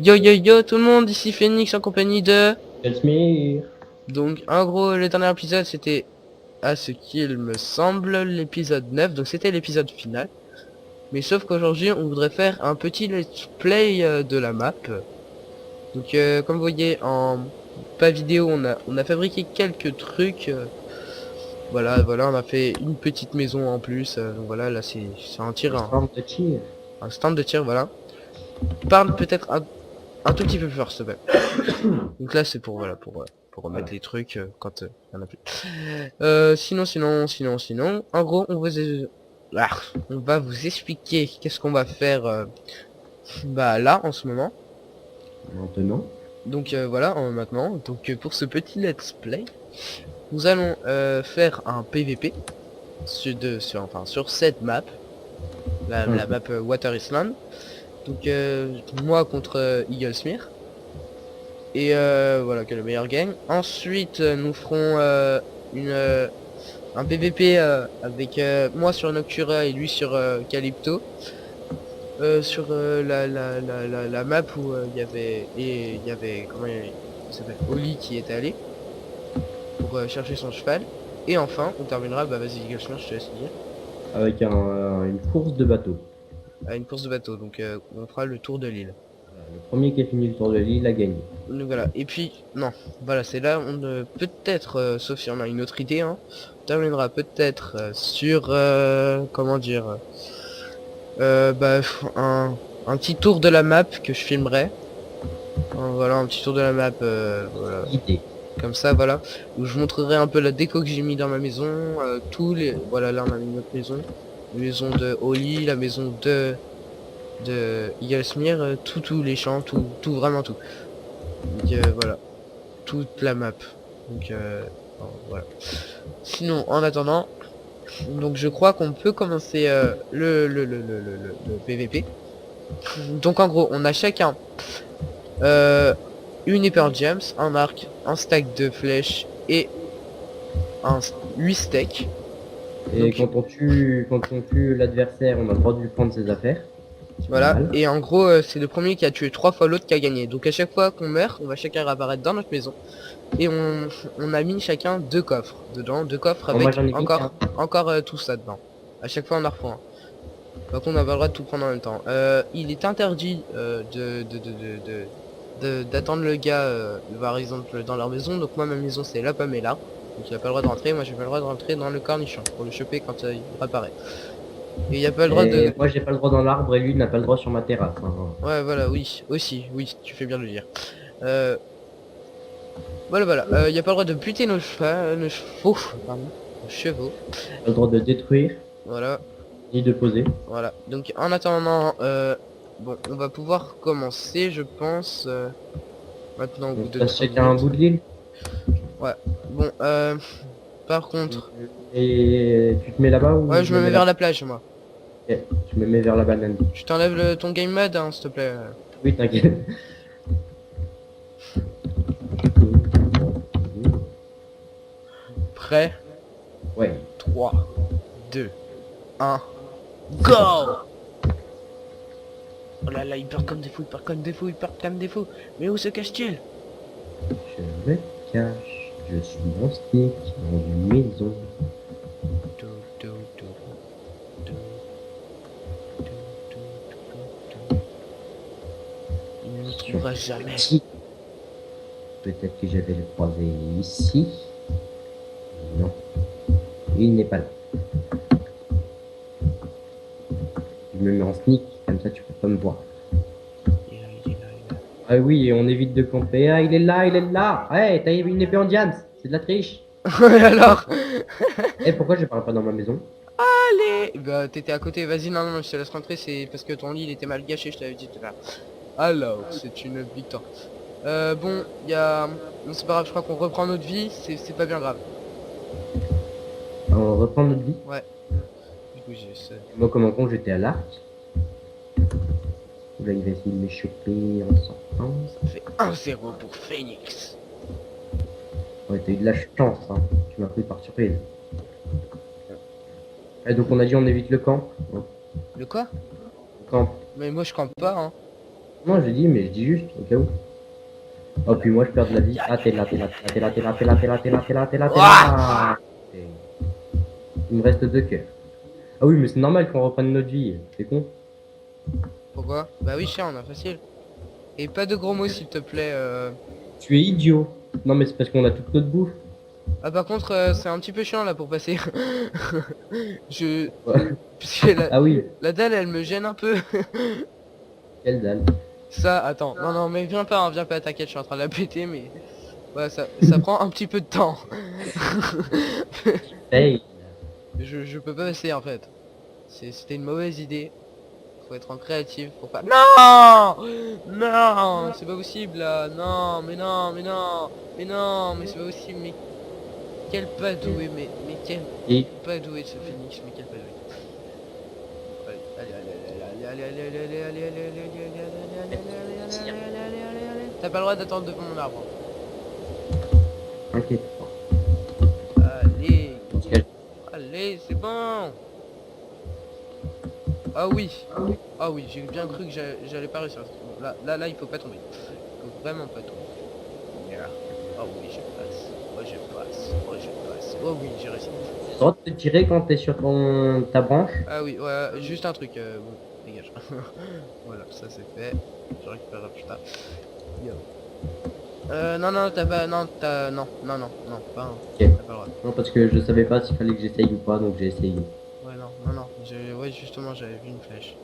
Yo yo yo tout le monde, ici Phoenix en compagnie de... Jasmine. Donc en gros le dernier épisode c'était, à ce qu'il me semble, l'épisode 9, donc c'était l'épisode final. Mais sauf qu'aujourd'hui on voudrait faire un petit let's play de la map. Donc comme vous voyez en pas vidéo on a fabriqué quelques trucs. Voilà, on a fait une petite maison en plus. Donc voilà, là c'est un tir, Storm de tir. un stand de tir, voilà. Parle peut-être un tout petit peu plus fort s'il te plaît. Donc là c'est pour voilà pour remettre les trucs quand il y en a plus. Sinon, en gros on va vous expliquer qu'est-ce qu'on va faire bah là en ce moment. Maintenant. Donc voilà maintenant. Donc pour ce petit let's play, nous allons faire un PVP sur cette map, la map Water Island. Donc moi contre Eaglesmere. Et voilà, que le meilleur gagne. Ensuite, nous ferons un PVP avec moi sur Noctura et lui sur Calypto. Sur la map où il y avait comment il s'appelle Oli qui était allé pour chercher son cheval. Et enfin, on terminera, bah vas-y Gulchner, je te laisse dire, Avec une course de bateau. à une course de bateau. Donc on fera le tour de l'île. Voilà, le premier qui a fini le tour de l'île a gagné. Donc voilà, et puis, non, voilà, c'est là, peut-être, sauf si on a une autre idée, hein, on terminera peut-être sur, comment dire, bah, un petit tour de la map que je filmerai. Voilà, un petit tour de la map, voilà, Idée. comme ça, voilà, où je montrerai un peu la déco que j'ai mis dans ma maison, voilà, là on a mis notre maison, la maison de Oli, la maison de Yasmir, tous les champs, tout, vraiment tout. Donc voilà. Toute la map. Donc voilà. Sinon, en attendant, donc je crois qu'on peut commencer le PVP. Donc en gros, on a chacun une épée en gems, un arc, un stack de flèches et 8 steaks. Et Donc quand on tue l'adversaire, on a le droit de lui prendre ses affaires. C'est pas voilà, mal. et en gros c'est le premier qui a tué 3 fois l'autre qui a gagné. Donc à chaque fois qu'on meurt, on va chacun réapparaître dans notre maison. Et on a mis chacun 2 coffres dedans, 2 coffres Bon, moi avec j'en ai mis qu'un. encore tout ça dedans. À chaque fois on en reprend un. Par contre on n'a pas le droit de tout prendre en même temps. Il est interdit d'attendre le gars par exemple dans leur maison. Donc moi ma maison c'est la pomme et là. Donc il a pas le droit de rentrer, moi j'ai pas le droit de rentrer dans le cornichon pour le choper quand il apparaît. Et il a pas le droit Et de... moi j'ai pas le droit dans l'arbre et lui n'a pas le droit sur ma terrasse. Hein. Ouais voilà, oui, aussi, oui, tu fais bien de le dire. Euh, voilà, il a pas le droit de buter nos chevaux, pardon, nos chevaux. Pas le droit de détruire, Voilà, ni de poser. voilà. Donc en attendant, bon, on va pouvoir commencer, je pense, maintenant au bout On de passe 3 chacun un minutes. bout de l'île. Ouais, bon, par contre, Et tu te mets là-bas ou ouais, je je me me mets mets vers là-bas? la plage, moi. Ok, je me mets vers la banane. Je t'enlève ton game mode, hein, s'il te plaît. Oui, t'inquiète. Prêt? Ouais. 3, 2, 1, C'est go! parti. Oh là là, il part comme des fous, il part comme des fous, il part comme des fous. Mais où se cache-t-il? Je me cache, je suis mon stick dans une maison. Dou, dou, dou, dou, dou, dou, dou, dou. Il ne me trouvera jamais. Petit. Peut-être que je vais le croiser ici. Non, il n'est pas là. Je me mets en sneak, comme ça tu peux pas me voir. Il est là, il est là, il est là. Ah oui, et on évite de camper. Ah, il est là, il est là. Ouais, t'as une épée en diams. C'est de la triche. Ouais, alors? Eh, pourquoi je parle pas dans ma maison? Allez! Bah, t'étais à côté, vas-y, non, je te laisse rentrer, c'est parce que ton lit il était mal gâché, je t'avais dit tout à l'heure. Alors, c'est une victoire. Bon, il y a... Non, c'est pas grave, je crois qu'on reprend notre vie, c'est pas bien grave. On reprend notre vie. Ouais. Du coup, j'ai ça. Moi, comme un con, j'étais à l'arc. Là, il va essayer de m'échapper en sortant. Ça fait 1-0 pour Phoenix. Ouais, t'as eu de la chance, hein. Tu m'as pris par surprise. Et donc, on a dit on évite le camp. Le quoi? Le camp. Mais moi je campe pas, hein. Non, je dis, mais je dis juste, au cas où. Oh, puis moi, je perds de la vie. Ah, t'es là, t'es là, t'es là, t'es là, t'es là, t'es là, t'es là, t'es là, t'es là, t'es Ouah. là. Il me reste 2 cœurs. Ah oui, mais c'est normal qu'on reprenne notre vie. C'est con. Pourquoi? Bah oui, chien, on a facile. Et pas de gros mots, s'il te plaît. Tu es idiot. Non, mais c'est parce qu'on a toute notre bouffe. Ah, par contre, c'est un petit peu chiant, là, pour passer. Je... Ouais. Parce que Ah oui, la dalle, elle me gêne un peu. quelle dalle. Ça, attends. Non, non, mais viens pas, t'inquiète, je suis en train de la péter, mais... Ouais, ça prend un petit peu de temps. Hey. Je peux pas passer, en fait. C'était une mauvaise idée. Faut être en créatif pour pas... Non. Non. C'est pas possible, là. Non, mais non, mais non. Mais non, mais c'est pas possible, mais... Quel pas doué, mais quel Et pas doué de ce phénix, mais quel pas doué. Allez, allez, allez, allez, allez, allez, allez, allez, allez, allez, allez, allez, allez, allez, allez, allez, allez, allez, allez. T'as pas le droit d'attendre devant mon arbre. t'inquiète pas. Allez, Parce que- allez, c'est bon. Ah oui, ah oui, j'ai bien cru que j'allais pas réussir. Bon, là, il faut pas tomber. Il faut vraiment pas tomber. Yeah. Oh oui, je passe. Oh, je passe. Oh, je passe. Oh oui, j'ai réussi. Tu as le droit de te tirer quand t'es sur ta branche. Ah oui, ouais, juste un truc. Bon, dégage. Voilà, ça c'est fait. Je récupère la putain. Yo. Non, non, t'as pas... Non, t'as... Non, non, non, non, pas un. Ok. T'as pas le droit. Non, parce que je savais pas s'il fallait que j'essaye ou pas, donc j'ai essayé. Ouais, non, non, non. Ouais, justement, j'avais vu une flèche.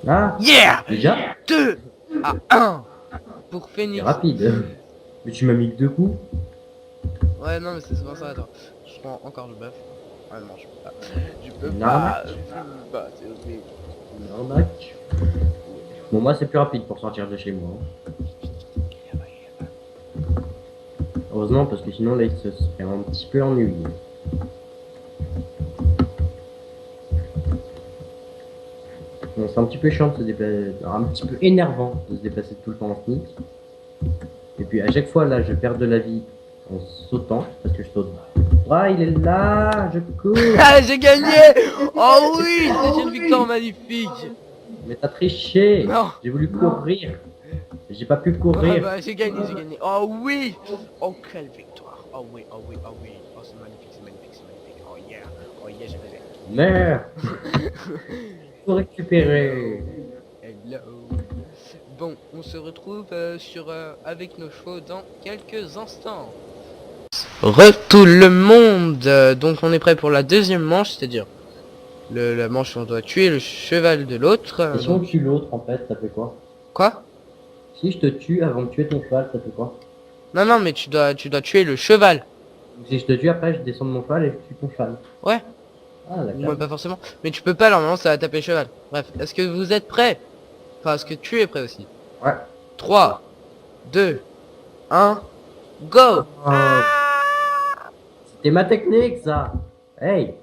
Ah, Yeah. déjà? 2 à 1 pour C'est Phoenix. rapide. Mais tu m'as mis que 2 coups. Ouais, non, mais c'est pour ça, attends. Je prends encore le bœuf. Ah non, je peux pas. Je peux Une pas. arnaque. Je peux pas, c'est horrible. Une arnaque. Bon, moi, c'est plus rapide pour sortir de chez moi. Heureusement, parce que sinon, là, il se serait un petit peu ennuyé. Bon, c'est un petit peu chiant de se déplacer, un petit peu énervant de se déplacer tout le temps en sneak. Et puis à chaque fois, là, je perds de la vie en sautant, parce que je saute. Ah, il est là, je cours. Ah, j'ai gagné. Oh oui, c'est une victoire magnifique. Mais t'as triché. Non. J'ai voulu courir. J'ai pas pu Ouais, courir. bah, j'ai gagné, j'ai gagné. Oh oui. Oh, quelle victoire. Oh oui, oh oui, oh oui. Oh, c'est magnifique, c'est magnifique, c'est magnifique. Oh yeah. Oh yeah, j'ai gagné. Merde. Faut récupérer. Hello. Bon, on se retrouve avec nos chevaux dans quelques instants. Tout le monde. Donc on est prêt pour la deuxième manche, c'est-à-dire la manche où on doit tuer le cheval de l'autre. Et si on tue l'autre, en fait, ça fait quoi? Quoi? Si je te tue avant de tuer ton cheval, ça fait quoi? Non, non, mais tu dois tuer le cheval. Donc, si je te tue, après, je descends de mon cheval et je tue ton cheval. Ouais. Ah, Moi, d'accord. pas forcément. Mais tu peux pas, normalement, ça va taper le cheval. Bref, est-ce que vous êtes prêts? Enfin, est-ce que tu es prêt aussi? Ouais. 3, 2, 1, go! Oh, c'était ma technique, ça. Hey.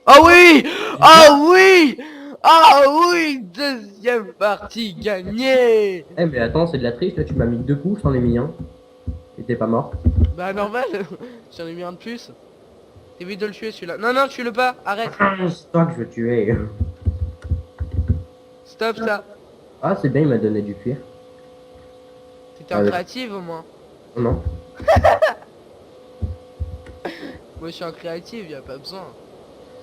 Ah oui! Ah oui! Ah oui! Deuxième partie gagnée! Eh, mais attends, c'est de la triche, là, tu m'as mis 2 coups, je t'en ai mis un. Et t'es pas mort. Bah normal, j'en ai mis un de plus. T'évites de le tuer celui-là. Non, non, tue-le pas, arrête. Ah, c'est toi que je veux tuer. Stop ça. Ah, c'est bien, il m'a donné du cuir. T'étais en Ouais. créative au moins. Non. Moi je suis en créative, y a pas besoin.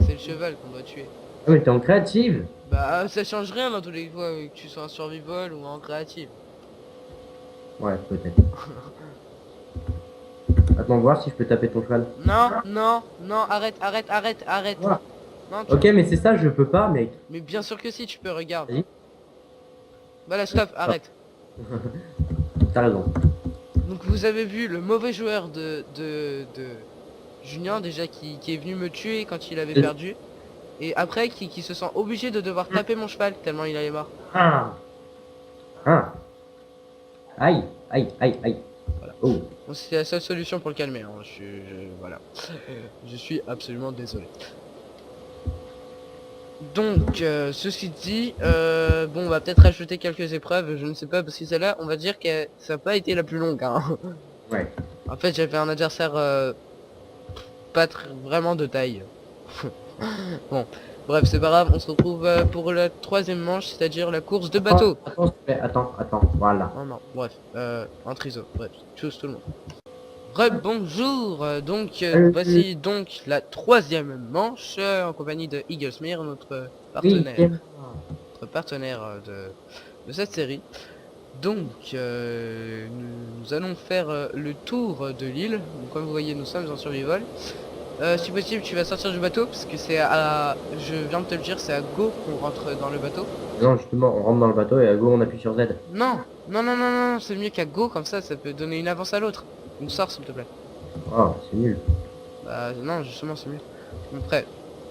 C'est le cheval qu'on doit tuer. Ah, mais t'es en créative. Bah ça change rien dans tous les fois que tu sois en survival ou en créative. Ouais, peut-être. Attends, voir si je peux taper ton cheval. Non, non, non, arrête, arrête, arrête, arrête. Ouais. Non, Ok, mais c'est ça, je peux pas, mec. Mais bien sûr que si, tu peux, regarde. Vas-y. Bah là, stop, arrête. T'as raison. Donc vous avez vu le mauvais joueur de Julien déjà qui est venu me tuer quand il avait perdu. Et après qui se sent obligé de devoir taper mon cheval tellement il allait mort. Ah. Ah. Aïe, aïe, aïe, aïe. Voilà. Oh. Bon, c'était la seule solution pour le calmer. Hein. Voilà. Je suis absolument désolé. Donc, ceci dit, bon, on va peut-être rajouter quelques épreuves, je ne sais pas, parce que celle-là, on va dire que ça n'a pas été la plus longue. Hein. Ouais. En fait, j'avais un adversaire vraiment de taille. Bon, bref, c'est pas grave, on se retrouve pour la troisième manche, c'est-à-dire la course de bateau. Attends, voilà. Non, non, bref, un triso, bref, tous tout le monde. Bonjour, donc voici donc la troisième manche en compagnie de Eaglesmere, Oui, notre partenaire de cette série. Donc nous allons faire le tour de l'île. Donc, comme vous voyez, nous sommes en survival. Si possible, tu vas sortir du bateau parce que je viens de te le dire, c'est à go qu'on rentre dans le bateau. non, justement, on rentre dans le bateau et à go, on appuie sur Z. Non, non, non, non, non, c'est mieux qu'à go, comme ça peut donner une avance à l'autre. Donc sors s'il te plaît. Oh, c'est nul. Bah non, justement c'est mieux. Donc prêt.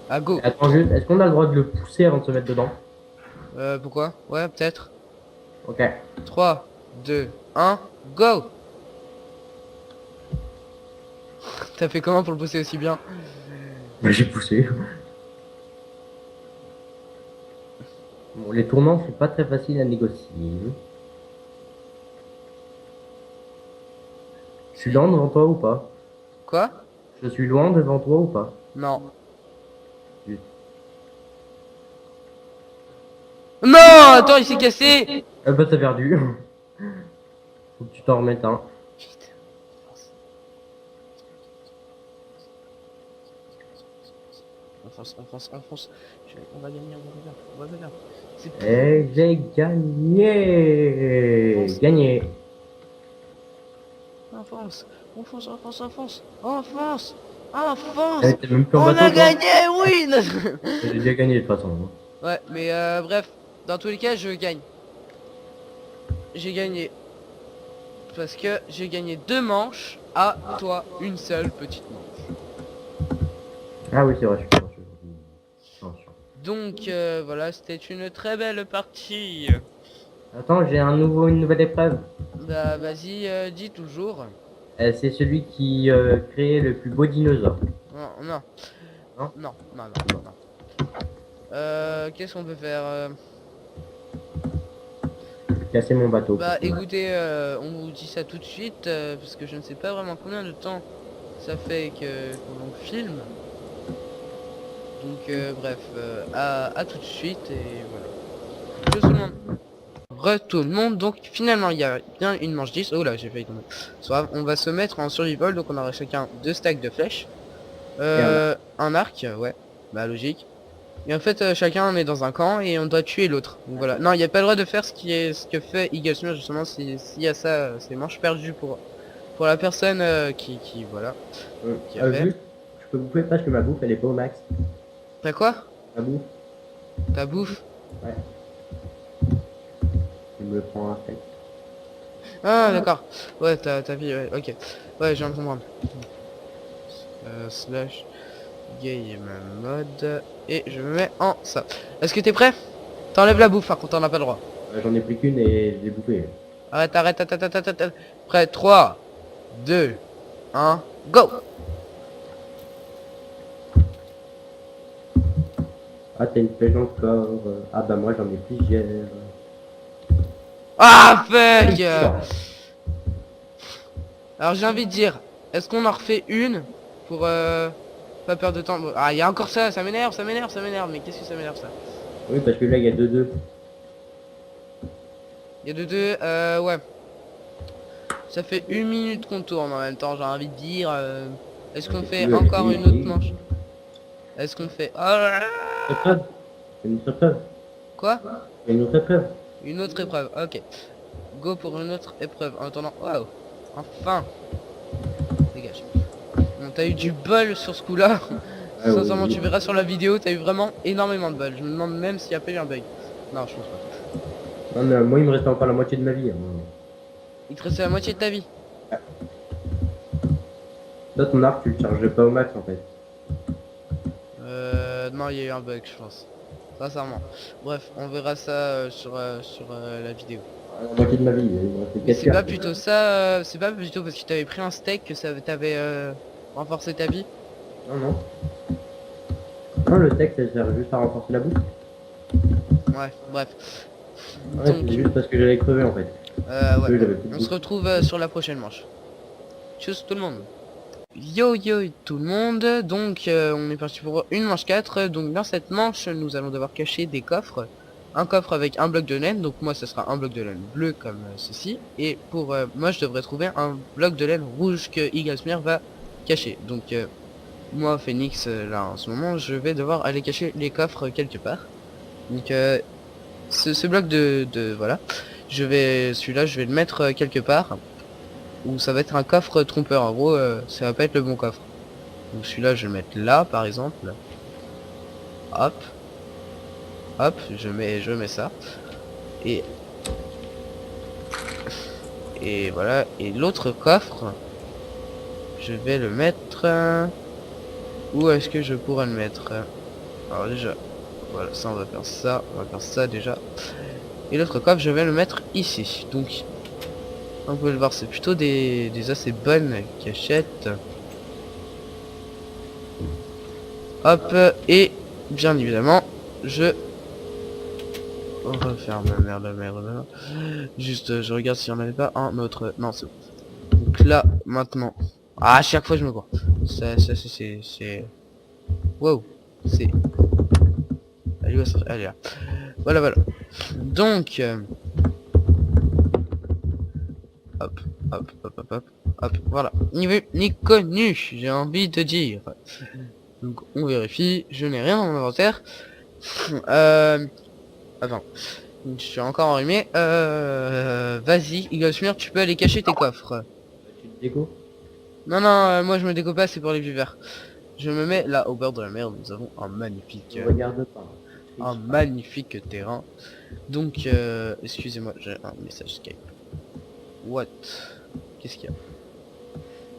À go. Attends juste, est-ce qu'on a le droit de le pousser avant de se mettre dedans? Pourquoi? Ouais, peut-être. Ok. 3, 2, 1, go. T'as fait comment pour le pousser aussi bien? Bah, j'ai poussé. Bon, les tournants, c'est pas très facile à négocier. Je suis loin devant toi ou pas? Quoi? Je suis loin devant toi ou pas? Non. Zut. Non, attends, il s'est cassé. Ah bah t'as perdu. Faut que tu t'en remettes un. Vite. On fonce. On va gagner, on va gagner. C'est plus... Et j'ai gagné. Fonce. Gagné. Enfonce. Enfonce. T'es même plus en On bateau, a toi? gagné, oui. J'ai déjà gagné de toute façon. Ouais, mais bref, dans tous les cas, je gagne. J'ai gagné. Parce que j'ai gagné 2 manches à toi, une seule petite manche. Ah oui, c'est vrai, je suis pas sûr. Donc voilà, c'était une très belle partie. Attends, j'ai une nouvelle épreuve. Bah vas-y, dis toujours. C'est celui qui crée le plus beau dinosaure. Non, non, Non? non. Qu'est-ce qu'on peut faire Casser mon bateau. Bah écoutez, on vous dit ça tout de suite, parce que je ne sais pas vraiment combien de temps ça fait qu'on filme. Donc bref, à tout de suite et voilà. Tout le monde. Tout le monde, donc finalement il y a bien une manche 10. Oh là, j'ai failli tomber. Soit on va se mettre en survival, donc on aura chacun 2 stacks de flèches. Un arc, ouais, bah logique. Et en fait chacun on est dans un camp et on doit tuer l'autre. Donc voilà. Non, il n'y a pas le droit de faire ce que fait Eaglesmere justement s'il y a ça, c'est manche perdue pour la personne qui voilà. Qui a fait. Juste, je peux bouffer parce que ma bouffe elle est pas au max. T'as quoi? Ma bouffe? Ta bouffe? Ouais. Je me prends un steak. Ah d'accord. Ouais, ta vie, ouais, ok. Ouais, je viens de comprendre. Slash game mode et je me mets en ça. Est-ce que t'es prêt? T'enlèves la bouffe par contre, t'en as pas le droit. J'en ai pris qu'une et je l'ai bouffée. Arrête. Prêt, 3, 2, 1, go. Ah, t'as une flèche encore. Ah bah moi j'en ai plusieurs. Ah fuck. Alors j'ai envie de dire, est-ce qu'on en refait une pour pas perdre de temps? Ah, il y a encore ça m'énerve, mais qu'est-ce que ça m'énerve ça? Oui, parce que là il y a 2-2. Il y a deux, ouais. Ça fait 1 minute qu'on tourne en même temps, j'ai envie de dire. Est-ce qu'on fait encore une autre manche? Est-ce qu'on fait... Oh, Épreuve. Une autre épreuve. quoi? Une autre épreuve. Une autre épreuve, ok. Go pour une autre épreuve. En attendant, waouh. Enfin. Dégage. Bon, t'as eu du bol sur ce coup-là. Ah, Sincèrement, oui. tu verras sur la vidéo, t'as eu vraiment énormément de bol. Je me demande même s'il y a pas eu un bug. Non, je pense pas. Non, mais moi il me reste encore la moitié de ma vie. Hein. Il te reste la moitié de ta vie. Toi ton arc tu le charges pas au max en fait. Non, il y a eu un bug, je pense. Sincèrement. Bref, on verra ça sur la vidéo. La moitié de ma vie, il me restait Mais 4 c'est pas cartes. plutôt ça, c'est pas plutôt parce que t'avais pris un steak que ça t'avait renforcé ta vie. Non. Non, le texte ça sert juste à renforcer la bouffe. Ouais, bref. Ouais, Donc, c'est juste parce que j'allais crever en fait. ouais, Oui, j'avais plus de on bouffe. se retrouve sur la prochaine manche. Tchuss tout le monde. Yo yo tout le monde, donc on est parti pour une manche 4. Donc dans cette manche nous allons devoir cacher des coffres. Un coffre avec un bloc de laine, donc moi ce sera un bloc de laine bleu comme ceci. Et pour moi je devrais trouver un bloc de laine rouge que Eaglesmere va cacher. Donc moi Phoenix là en ce moment je vais devoir aller cacher les coffres quelque part. Donc ce bloc voilà, celui-là je vais le mettre quelque part. Ou ça va être un coffre trompeur, en gros ça va pas être le bon coffre. Donc celui-là je vais le mettre là par exemple. Hop, hop, je mets ça. Et voilà. Et l'autre coffre, je vais le mettre. Où est-ce que je pourrais le mettre? Alors déjà, voilà, ça on va faire ça, on va faire ça déjà. Et l'autre coffre, je vais le mettre ici. Donc, on peut le voir, c'est plutôt des assez bonnes cachettes. Hop, et bien évidemment, je referme merde. Juste, je regarde s'il n'y en avait pas un autre. Non, c'est bon. Donc là, maintenant. Ah, à chaque fois, je me vois. Ça c'est. Wow. C'est. Allez, allez là. Voilà. Donc. Hop. Hop. Voilà. Niveau ni connu, j'ai envie de dire. Donc, on vérifie. Je n'ai rien dans mon inventaire. Attends. Je suis encore enrhumé. Vas-y, Eaglesmere, tu peux aller cacher tes coffres. Tu te déco? Non, moi je me découpe pas, c'est pour les viveurs. Je me mets là au bord de la mer, nous avons un magnifique Regarde pas. un magnifique terrain. Donc excusez-moi, j'ai un message Skype. What? Qu'est-ce qu'il y a?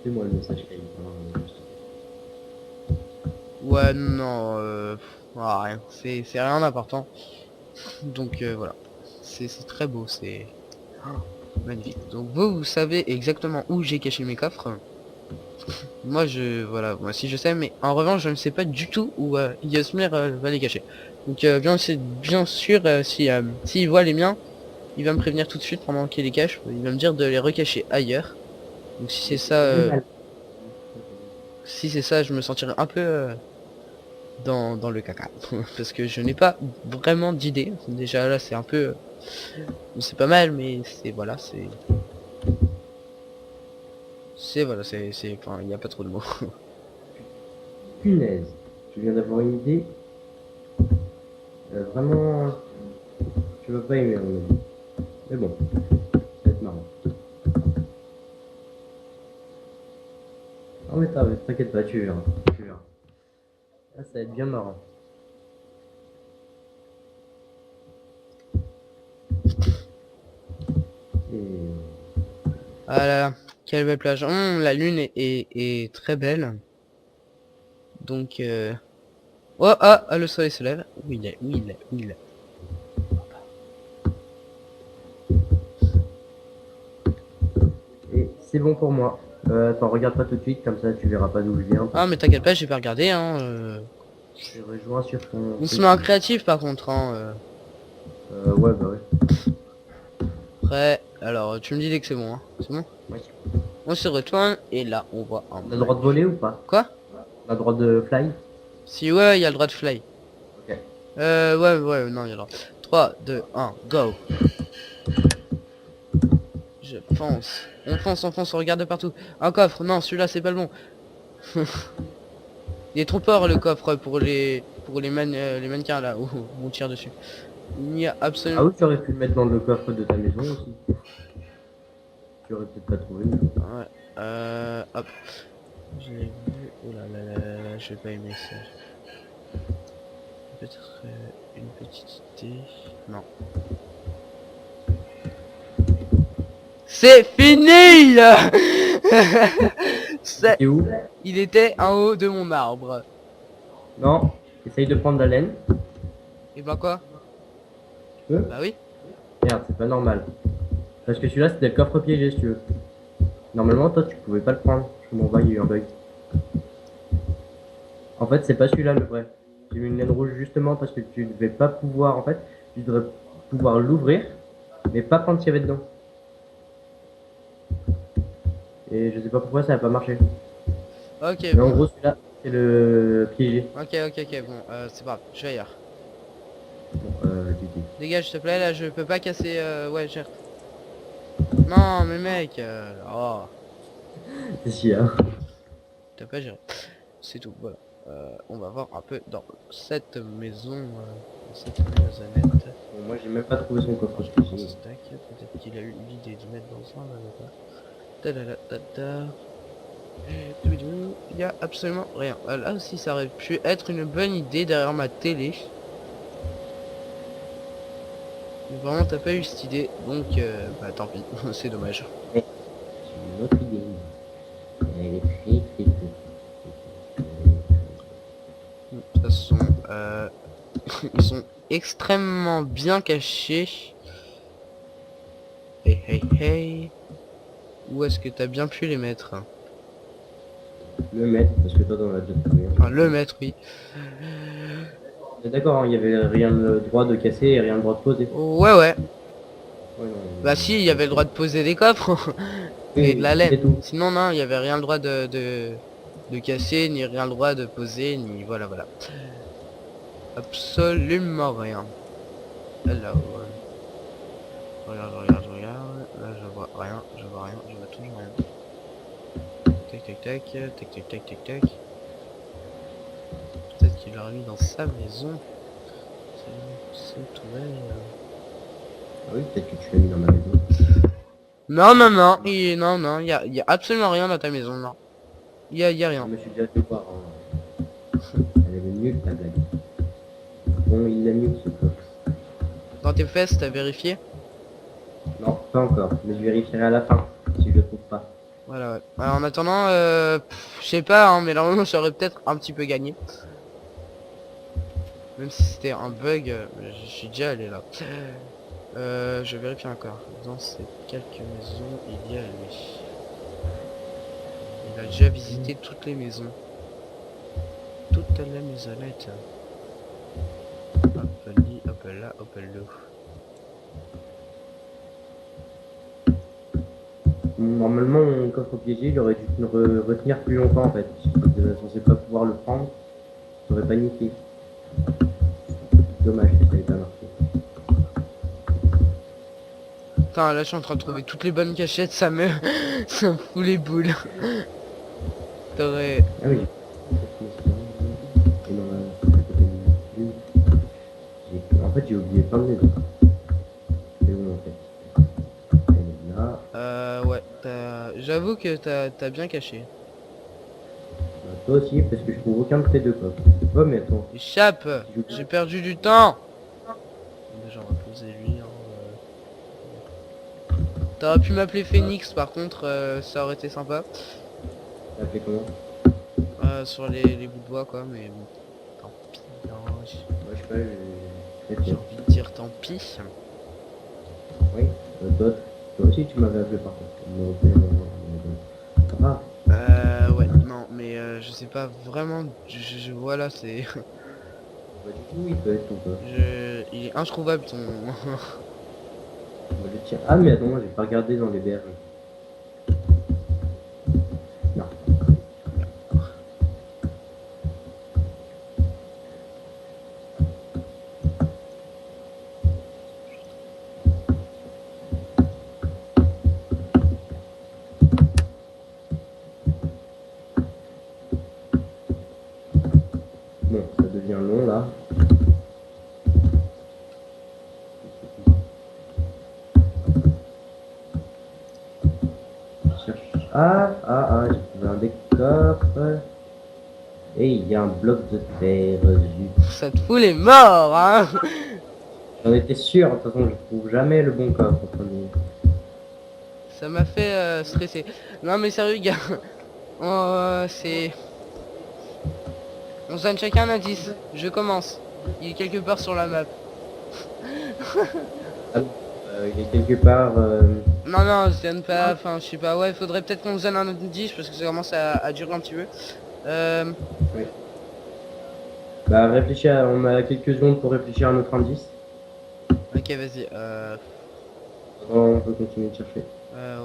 C'est moi le message qu'il y Ouais non rien, c'est rien d'important. Donc voilà. C'est très beau, c'est magnifique. Donc vous savez exactement où j'ai caché mes coffres. Moi moi si je sais, mais en revanche je ne sais pas du tout où Yasmir va les cacher. Donc bien sûr s'il voit les miens, il va me prévenir tout de suite pendant qu'il les cache, il va me dire de les recacher ailleurs. Donc si c'est ça, je me sentirai un peu dans le caca. Parce que je n'ai pas vraiment d'idée. Déjà là c'est un peu c'est pas mal, mais enfin il n'y a pas trop de mots. Punaise, je viens d'avoir une idée. Vraiment, tu vas pas aimer à mon avis. Mais bon, ça va être marrant. Non mais t'inquiète pas, tu verras. Tu verras. Ah, ça va être bien marrant. Et... Ah là là, quelle belle plage. La lune est très belle. Donc oh le soleil se lève. Où il est? Et c'est bon pour moi. Attends, regarde pas tout de suite, comme ça tu verras pas d'où je viens. Ah mais t'inquiète pas, j'ai pas regardé hein. Je rejoins sur ton... On se met en créatif par contre hein. Ouais, bah ouais. Après, alors tu me dis dès que c'est bon hein. C'est bon? Ouais. On se retourne et là on voit un... On a le droit de voler ou pas? Quoi? On a le droit de fly? Si ouais, il y a le droit de fly. Ok. Ouais, non, il y a le droit. 3, 2, 1, go. Je fonce. On fonce, on regarde de partout. Un coffre, non, celui-là c'est pas le bon. Il est trop fort le coffre les mannequins là où on tire dessus. Il n'y a Ah absolument... oui, tu aurais pu le mettre dans le coffre de ta maison aussi. Tu aurais peut-être pas trouvé. Ouais, hop. Je l'ai vu. Oh là, je vais pas aimer ça. Peut-être une petite idée. Non. C'est fini là. Et où? Il était en haut de mon arbre. Non. Essaye de prendre la laine. Et ben quoi? Tu peux? Bah oui. Merde, c'est pas normal. Parce que celui-là c'était le coffre piégé si tu veux. Normalement toi tu pouvais pas le prendre. Je comprends pas, il y a eu un bug. En fait c'est pas celui-là le vrai. J'ai mis une laine rouge justement parce que tu devais pas pouvoir, en fait, tu devrais pouvoir l'ouvrir, mais pas prendre ce qu'il y avait dedans. Et je sais pas pourquoi ça a pas marché. Ok, Mais en bon. gros, celui-là, c'est le piégé. Ok, bon, c'est pas grave, je vais ailleurs. Bon, du coup. Dégage, s'il te plaît, là, je peux pas casser, ouais, gère. Non, mais mec, oh, C'est si, hein. t'as pas géré. C'est tout, voilà. On va voir un peu dans cette maison, dans cette maisonnette. Bon, moi, j'ai même pas trouvé son coffre Alors, je vais prendre ce piégé. stack, peut-être qu'il a eu l'idée d'y mettre dans un, là. Tadadadada. Il y a absolument rien. Là aussi, ça aurait pu être une bonne idée derrière ma télé. Mais vraiment, t'as pas eu cette idée, donc bah tant pis, c'est dommage. Mais j'ai une autre idée. Elle est très De toute façon, ils sont extrêmement bien cachés. Hey. Où est-ce que t'as bien pu les mettre? Le mettre, parce que toi, t'en as déjà trouvé. Enfin, le mettre, oui. On est d'accord, hein, il y avait rien le droit de casser et rien le droit de poser. Ouais. Ouais, non, Bah si, il y avait le droit de poser des coffres. Et de oui, la laine. c'est tout. Sinon, non, il y avait rien le droit de casser, ni rien le droit de poser, ni voilà. Absolument rien. Alors, regarde. Là, je vois rien, je vois toujours rien. Tac. Peut-être qu'il l'aurait mis dans sa maison. C'est tout vrai. Ah oui, peut-être que tu l'as mis dans ma maison. Non, il y a absolument rien dans ta maison, non. Y a Je rien. me suis déjà fait voir. Hein. Elle est nulle ta blague. Bon, il l'a mis ce coffre. Dans tes fesses, t'as vérifié? Non, pas encore, mais je vérifierai à la fin, si je le trouve pas. Voilà, ouais. Alors, en attendant, je sais pas, hein, mais normalement, j'aurais peut-être un petit peu gagné. Même si c'était un bug, je suis déjà allé là. Je vérifie encore. Dans ces quelques maisons, il y a lui. Il a déjà visité toutes les maisons. Toute la maisonnette. Hop li, hop là, hop là. Normalement, mon coffre piégé, il aurait dû me retenir plus longtemps en fait. J'étais censé pas pouvoir le prendre, j'aurais paniqué. Dommage que ça n'ait pas marché. Putain, là je suis en train de trouver toutes les bonnes cachettes, ça me... ça me fout les boules. T'aurais... Ah oui, et dans en fait, j'ai oublié plein de maisons. C'est où en fait? Elle est là. Ouais, j'avoue que t'as bien caché. Bah, toi aussi, parce que je trouve aucun de tes deux coffres. Oh, mais attends. Échappe. Si j'oublie- J'ai perdu du temps. Déjà on va poser lui. Hein, T'aurais pu m'appeler Phoenix par contre, ça aurait été sympa. T'as fait comment? Sur les bouts de bois quoi, mais bon. Tant pis. Hein, Moi, je sais pas, j'ai envie de dire tant pis. Oui, toi aussi, tu m'avais appelé par contre. Ça va. Ouais, non, mais je sais pas vraiment, voilà, c'est... Bah, du coup, il peut être ton coffre. Il est introuvable ton... Moi, je tiens. Ah, mais attends, moi, j'ai pas regardé dans les berges. Non. Bon, ça devient long là. Je cherche. J'ai trouvé un des coffres. Et il y a un bloc de terre. Zut. Ça te fout les morts, hein. J'en étais sûr, de toute façon, je trouve jamais le bon coffre en premier. Ça m'a fait stresser. Non mais sérieux gars, c'est... On se donne chacun un indice, je commence. Il est quelque part sur la map. Ah, il est quelque part. Non, je donne pas, enfin je sais pas, ouais, faudrait peut-être qu'on se donne un indice parce que ça commence à durer un petit peu. Oui. Bah, réfléchis on a quelques secondes pour réfléchir à notre indice. Ok, vas-y, On peut continuer de chercher. euh,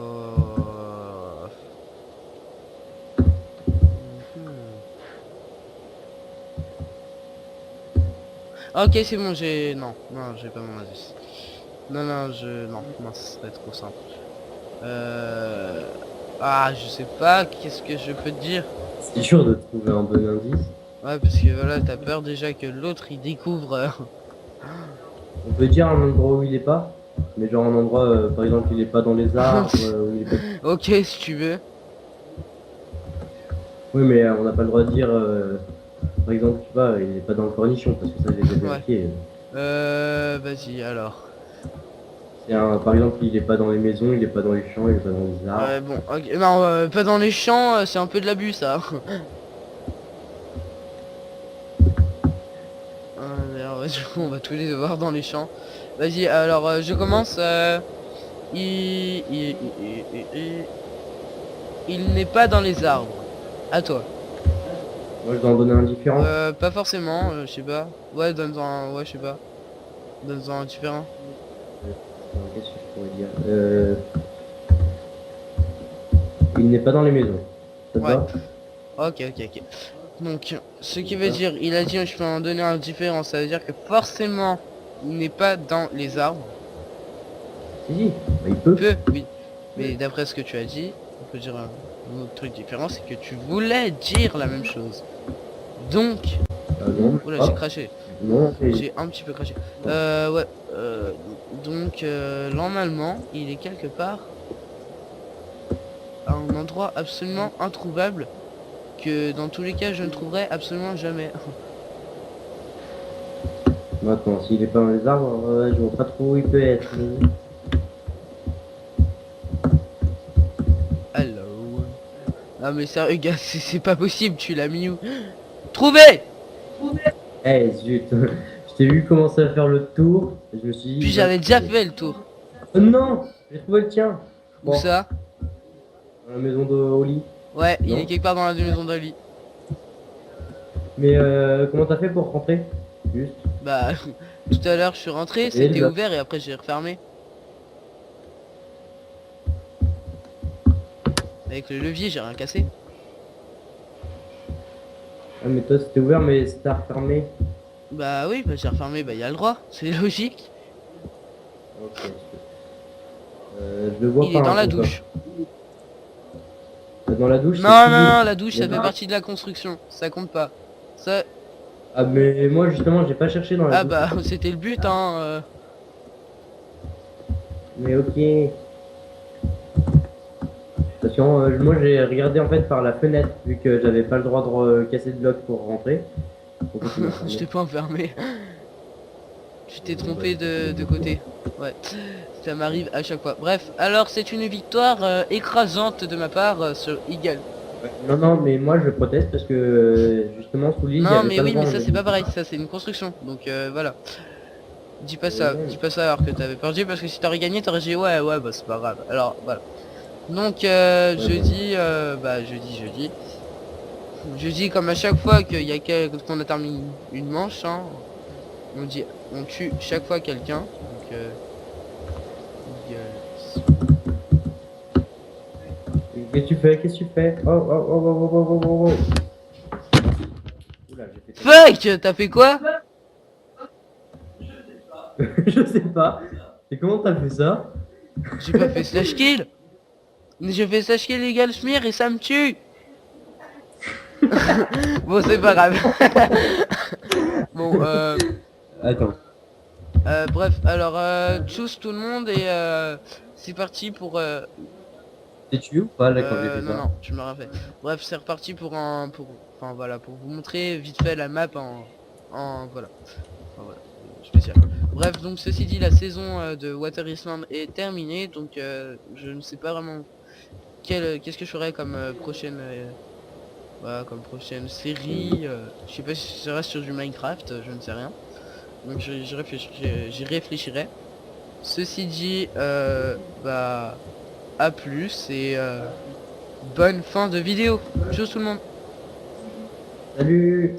Ok, c'est bon, j'ai... Non, non, j'ai pas mon indice. Non, non, Non, non, ce serait trop simple. Ah, je sais pas, qu'est-ce que je peux te dire? C'est dur de trouver un bon indice. Ouais, parce que voilà, t'as peur déjà que l'autre, il découvre... On peut dire un endroit où il est pas, mais genre un endroit, par exemple, il est pas dans les arbres, où il est pas... Ok, si tu veux. Oui, mais on n'a pas le droit de dire, par exemple, tu vois, il est pas dans le cornichon, parce que ça, je les ai Ouais. vérifiés. Vas-y, alors. C'est un, par exemple, il est pas dans les maisons, il est pas dans les champs, il est pas dans les arbres. Ouais, bon, ok. Non, pas dans les champs, c'est un peu de l'abus, ça. D'ailleurs, du coup, on va tous les devoir dans les champs. Vas-y, alors, je commence. Il n'est pas dans les arbres. À toi. Moi, je dois en donner un différent. Pas forcément, je sais pas. Ouais, donne-en un... Ouais, je sais pas. Donne-en un différent. Qu'est-ce que je pourrais dire il n'est pas dans les maisons. Ça te Ouais. va? Ok, ok, ok. Donc, ce qui veut dire, il a dit je peux en donner un différent, ça veut dire que forcément, il n'est pas dans les arbres. Si, si, bah, il peut. Peu, oui. Mais d'après ce que tu as dit, on peut dire un autre truc différent, c'est que tu voulais dire la même chose. Donc, Non, oula, j'ai pas. craché. Non, J'ai un petit peu craché. Ouais. Donc, normalement, il est quelque part à un endroit absolument introuvable que dans tous les cas, je ne trouverai absolument jamais. maintenant, s'il est pas dans les arbres, je vois pas trop où il peut être. Hello. Ah mais sérieux gars, c'est pas possible, tu l'as mis où? Trouvé. Eh, zut. Je t'ai vu commencer à faire le tour, et je me suis dit, Puis il va le j'avais déjà trouver. fait le tour. Oh non! J'ai trouvé le tien, je Où crois. ça? Dans la maison de Oli. Ouais, il est Non? quelque part dans la maison d'Ali. Mais comment t'as fait pour rentrer? Juste. Bah, tout à l'heure je suis rentré, Et c'était là. ouvert et après j'ai refermé. Avec le levier, j'ai rien cassé. Ah, mais toi, c'était ouvert, mais c'était refermé. Bah oui, bah j'ai refermé, bah il y a le droit, c'est logique. Ok. Je le vois Il pas, est dans hein, la ton coffre. douche. Dans la douche, c'est Non, non, fini. non, la douche ça fait Mais- partie de la construction, ça compte pas. Ça, Ah, mais moi, justement, j'ai pas cherché dans la ah douche. bah c'était le but hein. Mais ok. Parce que moi, j'ai regardé en fait par la fenêtre, vu que j'avais pas le droit de casser de bloc pour rentrer. Pourquoi tu m'as Je fermé? t'ai pas enfermé. Tu t'es Bah, trompé de côté. Ouais, ça m'arrive à chaque fois. Bref, alors c'est une victoire écrasante de ma part sur Eagle. Non, non, mais moi, je proteste parce que justement, sous l'île, il y Non avait mais pas le oui, droit mais en ça c'est ligne. pas pareil, ça c'est une construction. Donc voilà. Ouais. Dis pas ça alors que t'avais perdu parce que si t'aurais gagné, t'aurais dit ouais, ouais, bah c'est pas grave. Alors voilà. Donc Ouais, bah, jeudi comme à chaque fois qu'il y a qu'on a terminé une manche, hein, on dit on tue chaque fois quelqu'un. Donc Eagle. qu'est-ce que tu fais? Qu'est-ce que tu fais? Oh, oh, oh, oh, oh, oh, oh, oh. Oula, j'ai fait Fuck, t'as fait quoi? Je sais pas. Et comment t'as fait ça? J'ai pas fait slash kill. J'ai fait slash kill égal smear et ça me tue. Bon c'est pas grave. Bon Attends. bref alors tchuss tout le monde et c'est parti pour T'es tué ou pas là quand j'ai fait non ça? non tu m'as fait. Bref c'est reparti pour enfin voilà pour vous montrer vite fait la map en voilà. Enfin, voilà spécial. Bref donc ceci dit la saison de Water Island est terminée donc je ne sais pas vraiment qu'est-ce que je ferais comme prochaine voilà, comme prochaine série. Je sais pas si ça reste sur du Minecraft, je ne sais rien. Donc j'y réfléchirai. Ceci dit, bah à plus et bonne fin de vidéo. Tchuss tout le monde. Salut!